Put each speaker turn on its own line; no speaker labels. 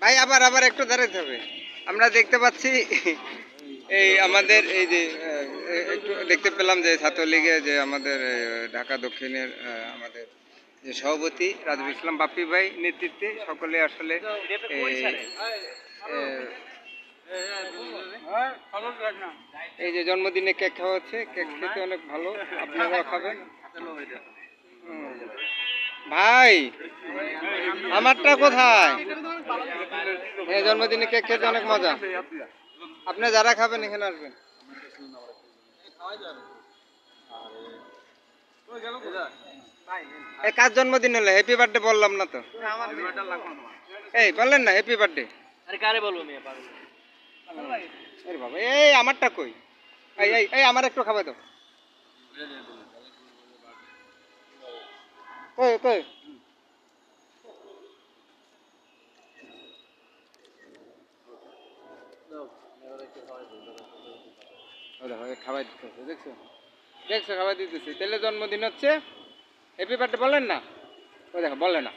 ভাই আবার আবার একটু দাঁড়াতে হবে। আমরা দেখতে পাচ্ছি এই আমাদের এই যে একটু দেখতে পেলাম যে ছাত্রলীগে যে আমাদের ঢাকা দক্ষিণের আমাদের যে সভাপতি রাজুল ইসলাম বাপ্পি ভাই নেতৃত্বে সকলে আসলে এই যে জন্মদিনে কেক খাওয়া হচ্ছে। কেক খেতে অনেক ভালো, আপনারাও খাবেন। ভাই আমারটা কোথায়? জন্মদিনে কেক খেতে অনেক মজা। আপনি যারা খাবেন এখানে আসবেন। কার জন্মদিন হলো? হ্যাপি বার্থডে বললাম না তো? এই বললেন না হ্যাপি বার্থডে? আরে বাবা, এই আমারটা কই? এই এই এই আমার একটু খাবার দাও। কই কই? খাবার দিতেছে, দেখছো দেখছো খাবার দিতেছে। তাহলে জন্মদিন হচ্ছে হ্যাপি বার্থডে বলেন না? ওই দেখো বলে না।